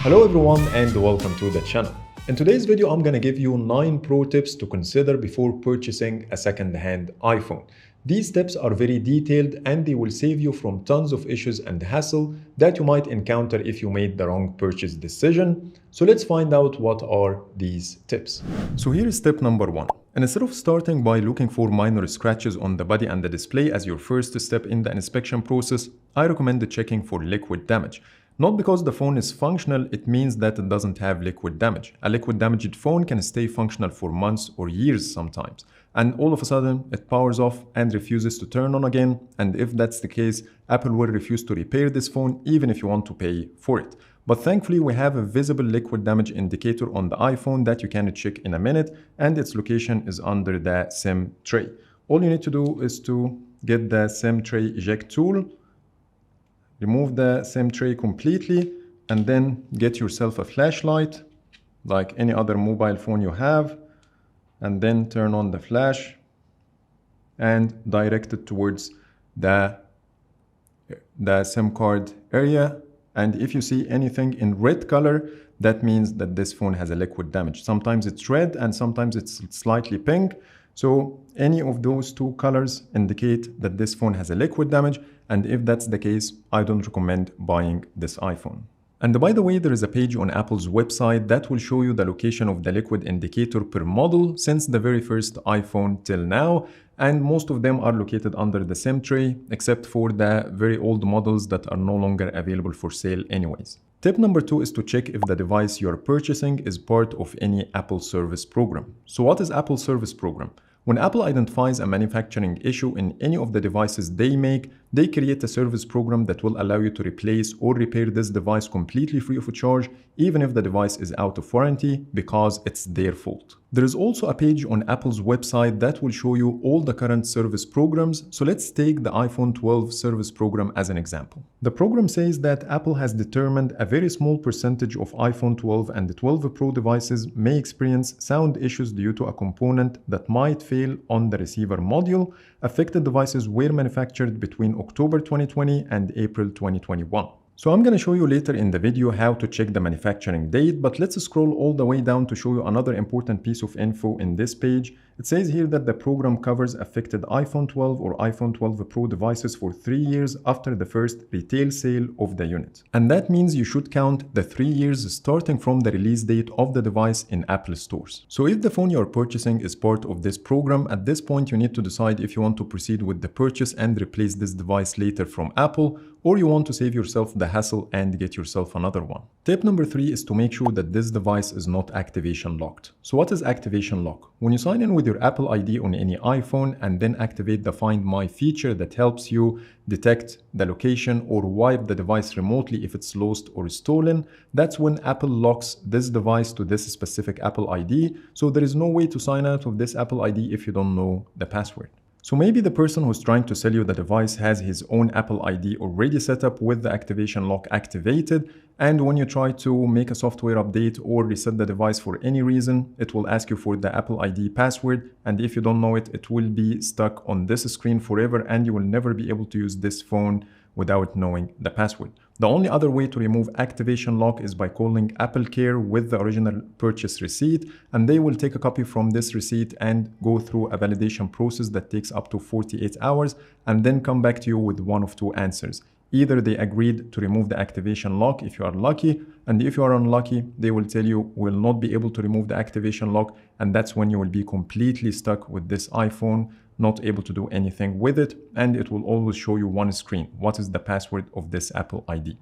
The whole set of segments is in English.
Hello everyone and welcome to the channel. In today's video, I'm gonna give you 9 pro tips to consider before purchasing a second-hand iPhone. These tips are very detailed and they will save you from tons of issues and hassle that you might encounter if you made the wrong purchase decision. So let's find out what are these tips. So here is tip number 1. And instead of starting by looking for minor scratches on the body and the display as your first step in the inspection process, I recommend checking for liquid damage. Not because the phone is functional, it means that it doesn't have liquid damage. A liquid damaged phone can stay functional for months or years sometimes. And all of a sudden, it powers off and refuses to turn on again. And if that's the case, Apple will refuse to repair this phone even if you want to pay for it. But thankfully, we have a visible liquid damage indicator on the iPhone that you can check in a minute, and its location is under the SIM tray. All you need to do is to get the SIM tray eject tool, remove the SIM tray completely, and then get yourself a flashlight like any other mobile phone you have, and then turn on the flash and direct it towards the SIM card area. And if you see anything in red color, that means that this phone has a liquid damage. Sometimes it's red and sometimes it's slightly pink. So any of those two colors indicate that this phone has a liquid damage. And if that's the case, I don't recommend buying this iPhone. And by the way, there is a page on Apple's website that will show you the location of the liquid indicator per model since the very first iPhone till now. And most of them are located under the SIM tray, except for the very old models that are no longer available for sale anyways. Tip number 2 is to check if the device you're purchasing is part of any Apple service program. So what is Apple service program? When Apple identifies a manufacturing issue in any of the devices they make, they create a service program that will allow you to replace or repair this device completely free of charge, even if the device is out of warranty, because it's their fault. There is also a page on Apple's website that will show you all the current service programs. So let's take the iPhone 12 service program as an example. The program says that Apple has determined a very small percentage of iPhone 12 and the 12 Pro devices may experience sound issues due to a component that might fail on the receiver module. Affected devices were manufactured between October 2020 and April 2021. So I'm going to show you later in the video how to check the manufacturing date, but let's scroll all the way down to show you another important piece of info in this page. It says here that the program covers affected iPhone 12 or iPhone 12 Pro devices for 3 years after the first retail sale of the unit. And that means you should count the 3 years starting from the release date of the device in Apple stores. So if the phone you're purchasing is part of this program, at this point you need to decide if you want to proceed with the purchase and replace this device later from Apple, or you want to save yourself the hassle and get yourself another one. Tip number 3 is to make sure that this device is not activation locked. So what is activation lock? When you sign in with your Apple ID on any iPhone and then activate the Find My feature that helps you detect the location or wipe the device remotely if it's lost or stolen, that's when Apple locks this device to this specific Apple ID. So there is no way to sign out of this Apple ID if you don't know the password. So maybe the person who's trying to sell you the device has his own Apple ID already set up with the activation lock activated, and when you try to make a software update or reset the device for any reason, it will ask you for the Apple ID password, and if you don't know it, it will be stuck on this screen forever and you will never be able to use this phone without knowing the password. The only other way to remove activation lock is by calling Apple Care with the original purchase receipt, and they will take a copy from this receipt and go through a validation process that takes up to 48 hours and then come back to you with one of two answers. Either they agreed to remove the activation lock if you are lucky, and if you are unlucky, they will tell you will not be able to remove the activation lock, and that's when you will be completely stuck with this iPhone, not able to do anything with it, and it will always show you one screen. What is the password of this Apple ID?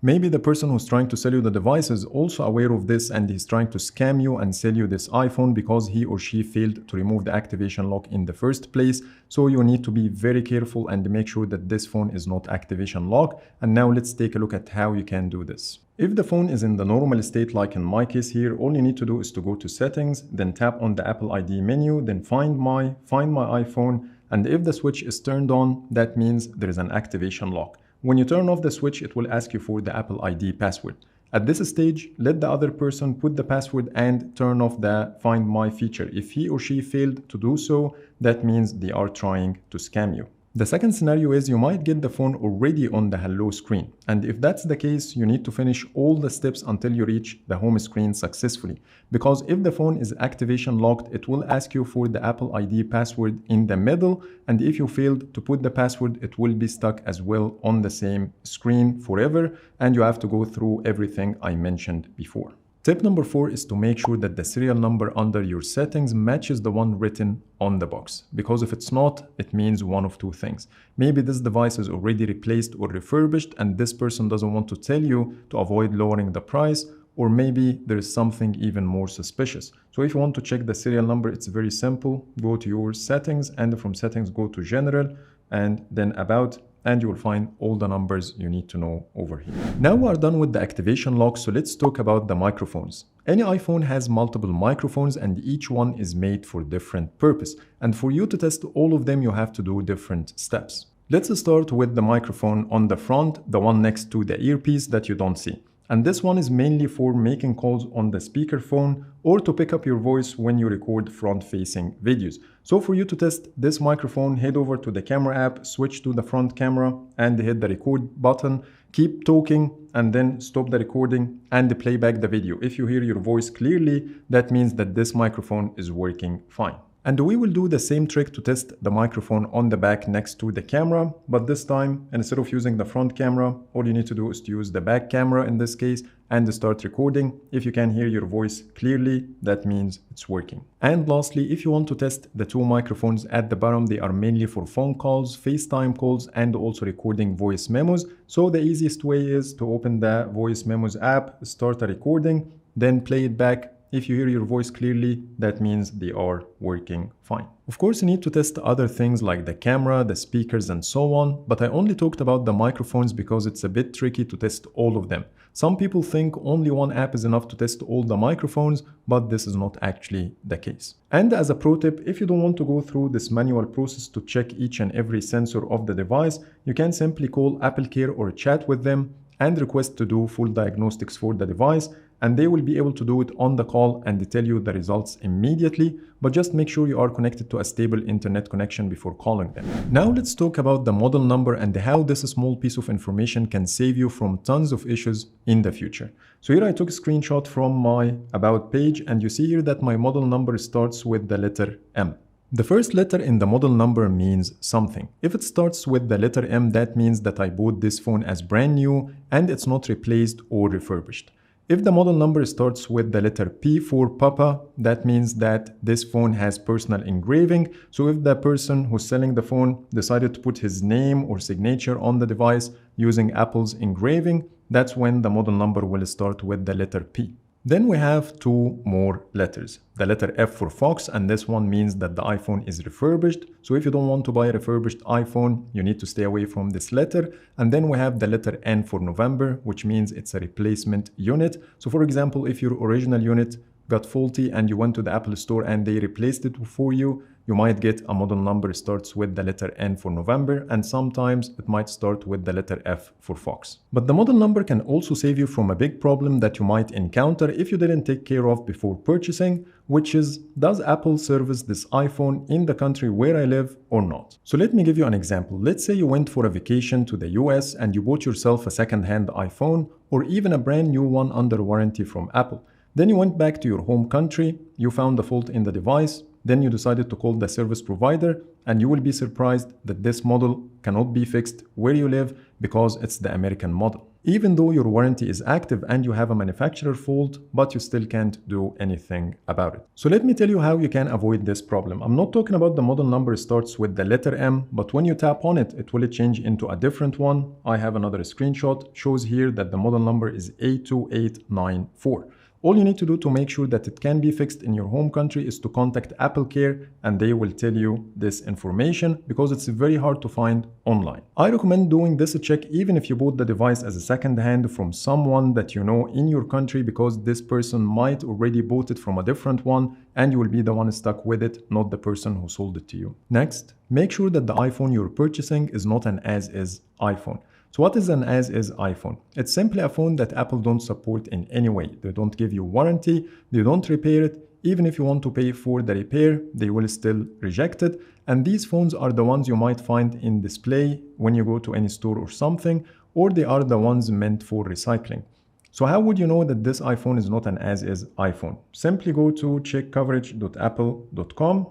Maybe the person who's trying to sell you the device is also aware of this and he's trying to scam you and sell you this iPhone because he or she failed to remove the activation lock in the first place. So you need to be very careful and make sure that this phone is not activation lock. And now let's take a look at how you can do this. If the phone is in the normal state, like in my case here, all you need to do is to go to settings, then tap on the Apple ID menu, then find my iPhone. And if the switch is turned on, that means there is an activation lock. When you turn off the switch, it will ask you for the Apple ID password. At this stage, let the other person put the password and turn off the Find My feature. If he or she failed to do so, that means they are trying to scam you. The second scenario is you might get the phone already on the hello screen. And if that's the case, you need to finish all the steps until you reach the home screen successfully. Because if the phone is activation locked, it will ask you for the Apple ID password in the middle. And if you failed to put the password, it will be stuck as well on the same screen forever. And you have to go through everything I mentioned before. Tip number 4 is to make sure that the serial number under your settings matches the one written on the box. Because if it's not, it means one of two things. Maybe this device is already replaced or refurbished and this person doesn't want to tell you to avoid lowering the price, or maybe there is something even more suspicious. So if you want to check the serial number, it's very simple. Go to your settings and from settings go to general and then about, and you will find all the numbers you need to know over here. Now we are done with the activation lock, so let's talk about the microphones. Any iPhone has multiple microphones and each one is made for different purpose. And for you to test all of them, you have to do different steps. Let's start with the microphone on the front, the one next to the earpiece that you don't see. And this one is mainly for making calls on the speakerphone or to pick up your voice when you record front-facing videos. So for you to test this microphone, head over to the camera app, switch to the front camera and hit the record button. Keep talking and then stop the recording and play back the video. If you hear your voice clearly, that means that this microphone is working fine. And we will do the same trick to test the microphone on the back next to the camera, but this time, instead of using the front camera, all you need to do is to use the back camera in this case and start recording. If you can hear your voice clearly, that means it's working. And lastly, if you want to test the two microphones at the bottom, they are mainly for phone calls, FaceTime calls, and also recording voice memos. So the easiest way is to open the voice memos app, start a recording, then play it back. If you hear your voice clearly, that means they are working fine. Of course, you need to test other things like the camera, the speakers, and so on, but I only talked about the microphones because it's a bit tricky to test all of them. Some people think only one app is enough to test all the microphones, but this is not actually the case. And as a pro tip, if you don't want to go through this manual process to check each and every sensor of the device, you can simply call AppleCare or chat with them and request to do full diagnostics for the device, and they will be able to do it on the call and tell you the results immediately, but just make sure you are connected to a stable internet connection before calling them. Now let's talk about the model number and how this small piece of information can save you from tons of issues in the future. So here I took a screenshot from my About page, and you see here that my model number starts with the letter M. The first letter in the model number means something. If it starts with the letter M, that means that I bought this phone as brand new and it's not replaced or refurbished. If the model number starts with the letter P for Papa, that means that this phone has personal engraving. So if the person who's selling the phone decided to put his name or signature on the device using Apple's engraving, that's when the model number will start with the letter P. Then we have two more letters. The letter F for Fox, and this one means that the iPhone is refurbished. So if you don't want to buy a refurbished iPhone, you need to stay away from this letter. And then we have the letter N for November, which means it's a replacement unit. So for example, if your original unit got faulty and you went to the Apple store and they replaced it for you, you might get a model number starts with the letter N for November, and sometimes it might start with the letter F for Fox. But the model number can also save you from a big problem that you might encounter if you didn't take care of before purchasing, which is, does Apple service this iPhone in the country where I live or not? So let me give you an example. Let's say you went for a vacation to the US and you bought yourself a second-hand iPhone or even a brand new one under warranty from Apple. Then you went back to your home country, you found a fault in the device, then you decided to call the service provider, and you will be surprised that this model cannot be fixed where you live because it's the American model. Even though your warranty is active and you have a manufacturer fault, but you still can't do anything about it. So let me tell you how you can avoid this problem. I'm not talking about the model number starts with the letter M, but when you tap on it, it will change into a different one. I have another screenshot, shows here that the model number is A2894. All you need to do to make sure that it can be fixed in your home country is to contact AppleCare, and they will tell you this information because it's very hard to find online. I recommend doing this check even if you bought the device as a second hand from someone that you know in your country, because this person might already bought it from a different one and you will be the one stuck with it, not the person who sold it to you. Next, make sure that the iPhone you're purchasing is not an as-is iPhone. So what is an as-is iPhone? It's simply a phone that Apple don't support in any way. They don't give you warranty, they don't repair it. even if you want to pay for the repair, they will still reject it. And these phones are the ones you might find in display when you go to any store or something, or they are the ones meant for recycling. So how would you know that this iPhone is not an as-is iPhone? Simply go to checkcoverage.apple.com,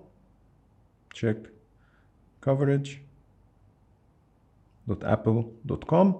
checkcoverage.apple.com,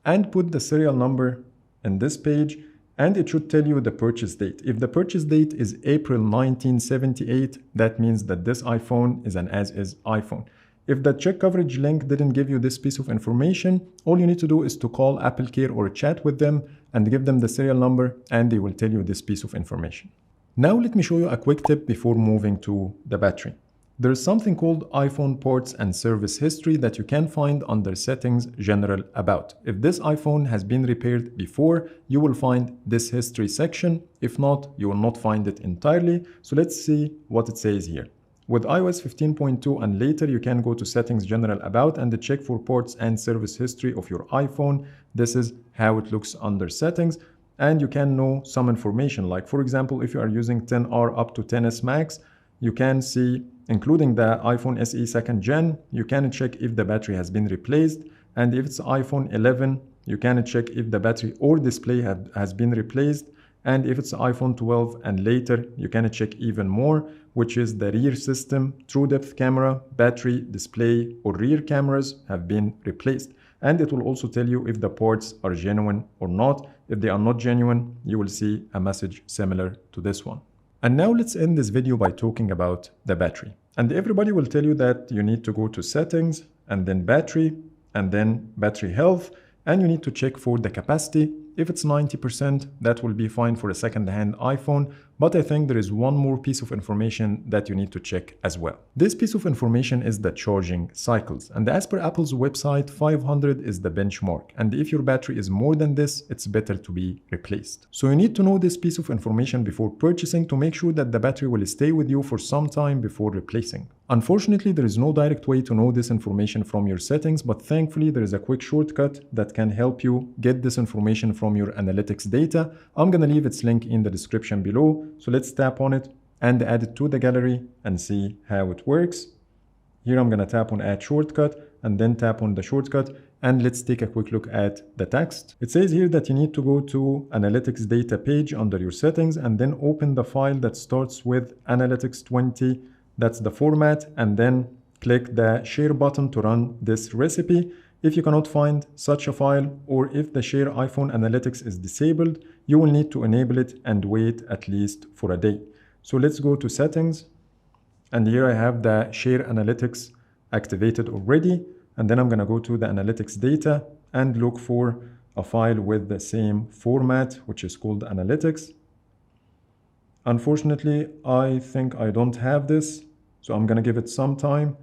and put the serial number in this page, and it should tell you the purchase date. If the purchase date is April 1978, that means that this iPhone is an as-is iPhone. If the check coverage link didn't give you this piece of information, all you need to do is to call Apple Care or chat with them and give them the serial number, and they will tell you this piece of information. Now let me show you a quick tip before moving to the battery. There is something called iPhone ports and service history that you can find under Settings, General, About. If this iPhone has been repaired before, you will find this history section. If not, you will not find it entirely. So let's see what it says here. With iOS 15.2 and later, you can go to Settings, General, About and check for ports and service history of your iPhone. This is how it looks under Settings. And you can know some information, like for example, if you are using XR up to XS Max, you can see, including the iPhone SE 2nd Gen, you can check if the battery has been replaced. And if it's iPhone 11, you can check if the battery or display has been replaced. And if it's iPhone 12 and later, you can check even more, which is the rear system, true depth camera, battery, display, or rear cameras have been replaced. And it will also tell you if the ports are genuine or not. If they are not genuine, you will see a message similar to this one. And now let's end this video by talking about the battery. And everybody will tell you that you need to go to Settings and then Battery and then Battery Health, and you need to check for the capacity. If it's 90%, that will be fine for a second-hand iPhone, but I think there is one more piece of information that you need to check as well. This piece of information is the charging cycles, and as per Apple's website, 500 is the benchmark, and if your battery is more than this, it's better to be replaced. So you need to know this piece of information before purchasing to make sure that the battery will stay with you for some time before replacing. Unfortunately, there is no direct way to know this information from your settings, but thankfully there is a quick shortcut that can help you get this information from your analytics data. I'm gonna leave its link in the description below. So let's tap on it and add it to the gallery and see how it works. Here I'm gonna tap on Add Shortcut and then tap on the shortcut, and let's take a quick look at the text. It says here that you need to go to Analytics Data page under your settings and then open the file that starts with Analytics 20. That's the format, and then click the share button to run this recipe. If you cannot find such a file, or if the Share iPhone Analytics is disabled, you will need to enable it and wait at least for a day. So let's go to Settings, and here I have the Share Analytics activated already, and then I'm gonna go to the Analytics Data and look for a file with the same format, which is called Analytics. Unfortunately, I think I don't have this, so I'm gonna give it some time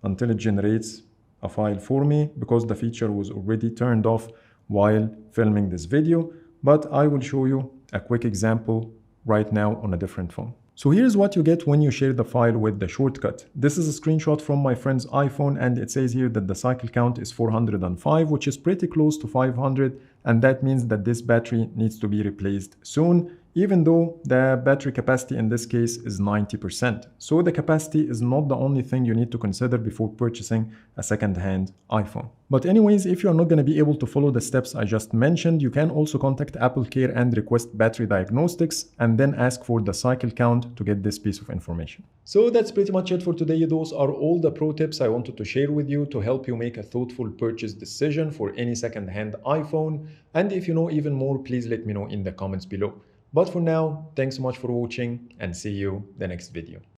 until it generates a file for me, because the feature was already turned off while filming this video, but I will show you a quick example right now on a different phone. So here's what you get when you share the file with the shortcut. This is a screenshot from my friend's iPhone, and it says here that the cycle count is 405, which is pretty close to 500, and that means that this battery needs to be replaced soon, even though the battery capacity in this case is 90%. So the capacity is not the only thing you need to consider before purchasing a second-hand iPhone. But anyways, if you're not going to be able to follow the steps I just mentioned, you can also contact Apple Care and request battery diagnostics, and then ask for the cycle count to get this piece of information. So that's pretty much it for today. Those are all the pro tips I wanted to share with you to help you make a thoughtful purchase decision for any second-hand iPhone. And if you know even more, please let me know in the comments below. But for now, thanks so much for watching, and see you the next video.